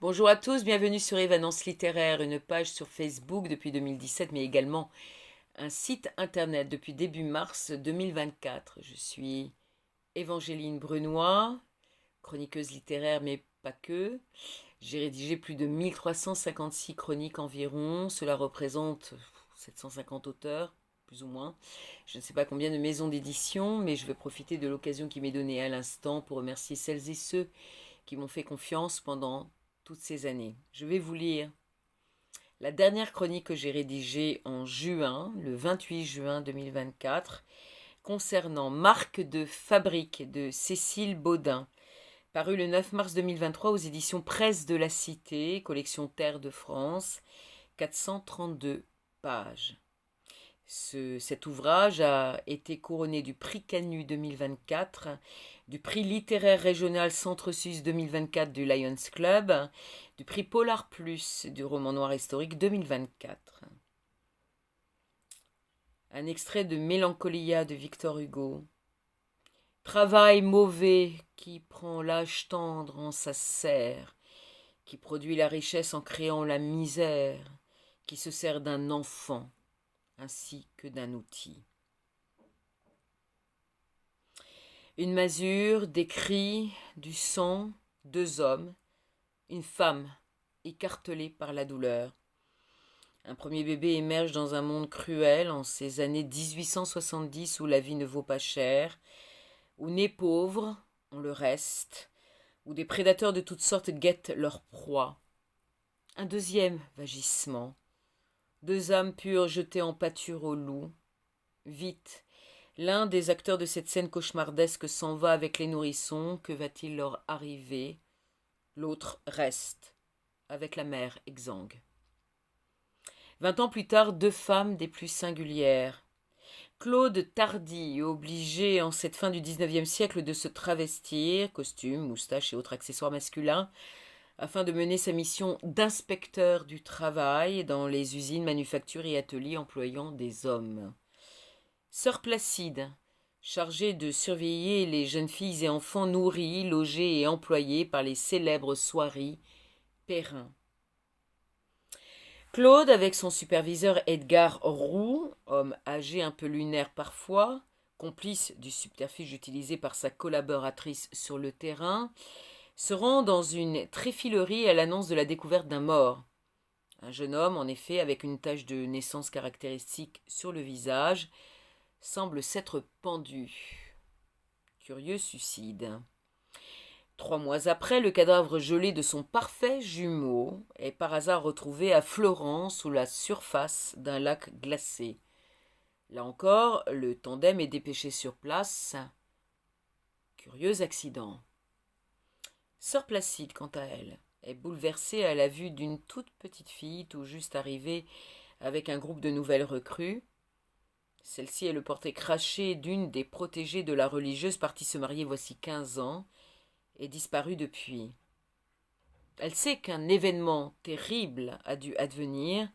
Bonjour à tous, bienvenue sur Évanence littéraire, une page sur Facebook depuis 2017, mais également un site internet depuis début mars 2024. Je suis Évangéline Brunois, chroniqueuse littéraire, mais pas que. J'ai rédigé plus de 1356 chroniques environ, cela représente 750 auteurs, plus ou moins. Je ne sais pas combien de maisons d'édition, mais je vais profiter de l'occasion qui m'est donnée à l'instant pour remercier celles et ceux qui m'ont fait confiance pendant toutes ces années. Je vais vous lire la dernière chronique que j'ai rédigée en juin, le 28 juin 2024, concernant Marque de fabrique de Cécile Baudin, paru le 9 mars 2023 aux éditions Presse de la Cité, collection Terre de France, 432 pages. Cet ouvrage a été couronné du prix Canu 2024, du prix littéraire régional Centre-Suisse 2024 du Lions Club, du prix Polar Plus du roman noir historique 2024. Un extrait de Mélancolia de Victor Hugo. Travail mauvais qui prend l'âge tendre en sa serre, qui produit la richesse en créant la misère, qui se sert d'un enfant ainsi que d'un outil. Une masure, des cris, du sang, deux hommes, une femme écartelée par la douleur. Un premier bébé émerge dans un monde cruel en ces années 1870 où la vie ne vaut pas cher, où nés pauvres, on le reste, où des prédateurs de toutes sortes guettent leur proie. Un deuxième vagissement. Deux âmes pures jetées en pâture au loup. Vite, l'un des acteurs de cette scène cauchemardesque s'en va avec les nourrissons. Que va-t-il leur arriver? L'autre reste, avec la mère exsangue. 20 ans plus tard, deux femmes des plus singulières. Claude Tardy, obligé en cette fin du XIXe siècle de se travestir, costume, moustache et autres accessoires masculins, afin de mener sa mission d'inspecteur du travail dans les usines, manufactures et ateliers employant des hommes. Sœur Placide, chargée de surveiller les jeunes filles et enfants nourris, logés et employés par les célèbres soieries Perrin. Claude, avec son superviseur Edgar Roux, homme âgé un peu lunaire parfois, complice du subterfuge utilisé par sa collaboratrice sur le terrain, se rend dans une tréfilerie à l'annonce de la découverte d'un mort. Un jeune homme, en effet, avec une tache de naissance caractéristique sur le visage, semble s'être pendu. Curieux suicide. 3 mois après, le cadavre gelé de son parfait jumeau est par hasard retrouvé à Florence sous la surface d'un lac glacé. Là encore, le tandem est dépêché sur place. Curieux accident. Sœur Placide, quant à elle, est bouleversée à la vue d'une toute petite fille tout juste arrivée avec un groupe de nouvelles recrues. Celle-ci est le portrait craché d'une des protégées de la religieuse partie se marier voici 15 ans et disparue depuis. Elle sait qu'un événement terrible a dû advenir.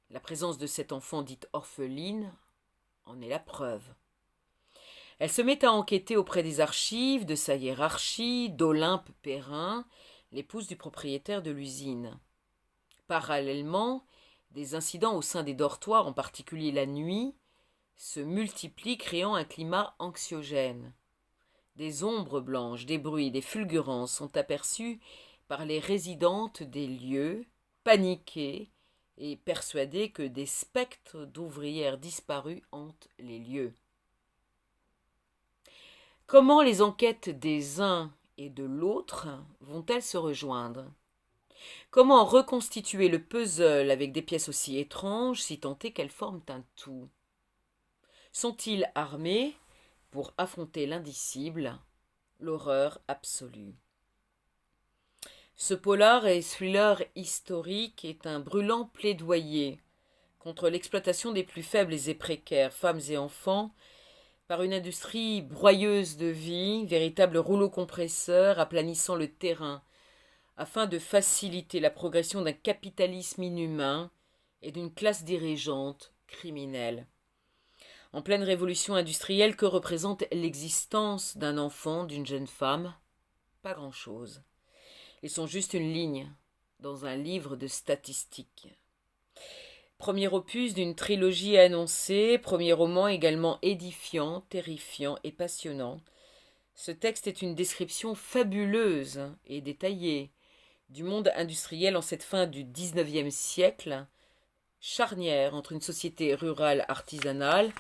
La présence de cette enfant dite orpheline en est la preuve. Elle se met à enquêter auprès des archives, de sa hiérarchie, d'Olympe Perrin, l'épouse du propriétaire de l'usine. Parallèlement, des incidents au sein des dortoirs, en particulier la nuit, se multiplient, créant un climat anxiogène. Des ombres blanches, des bruits, des fulgurances sont aperçus par les résidentes des lieux, paniquées et persuadées que des spectres d'ouvrières disparues hantent les lieux. Comment les enquêtes des uns et de l'autre vont-elles se rejoindre? Comment reconstituer le puzzle avec des pièces aussi étranges, si tant est qu'elles forment un tout? Sont-ils armés pour affronter l'indicible, l'horreur absolue? Ce polar et thriller historique est un brûlant plaidoyer contre l'exploitation des plus faibles et précaires, femmes et enfants, par une industrie broyeuse de vie, véritable rouleau compresseur aplanissant le terrain, afin de faciliter la progression d'un capitalisme inhumain et d'une classe dirigeante criminelle. En pleine révolution industrielle, que représente l'existence d'un enfant, d'une jeune femme? Pas grand-chose. Ils sont juste une ligne, dans un livre de statistiques. Premier opus d'une trilogie annoncée, premier roman également édifiant, terrifiant et passionnant. Ce texte est une description fabuleuse et détaillée du monde industriel en cette fin du XIXe siècle, charnière entre une société rurale artisanale,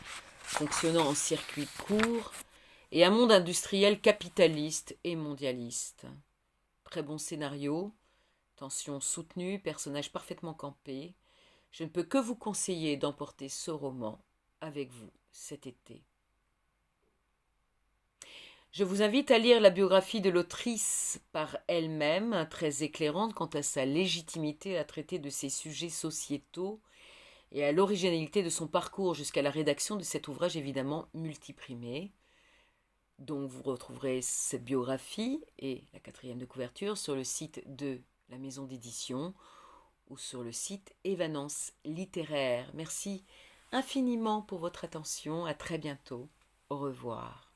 fonctionnant en circuit court, et un monde industriel capitaliste et mondialiste. Très bon scénario, tension soutenue, personnages parfaitement campés. Je ne peux que vous conseiller d'emporter ce roman avec vous cet été. Je vous invite à lire la biographie de l'autrice par elle-même, très éclairante quant à sa légitimité à traiter de ces sujets sociétaux et à l'originalité de son parcours jusqu'à la rédaction de cet ouvrage évidemment multiprimé. Donc vous retrouverez cette biographie et la 4e de couverture sur le site de la maison d'édition ou sur le site Évanance littéraire. Merci infiniment pour votre attention. À très bientôt. Au revoir.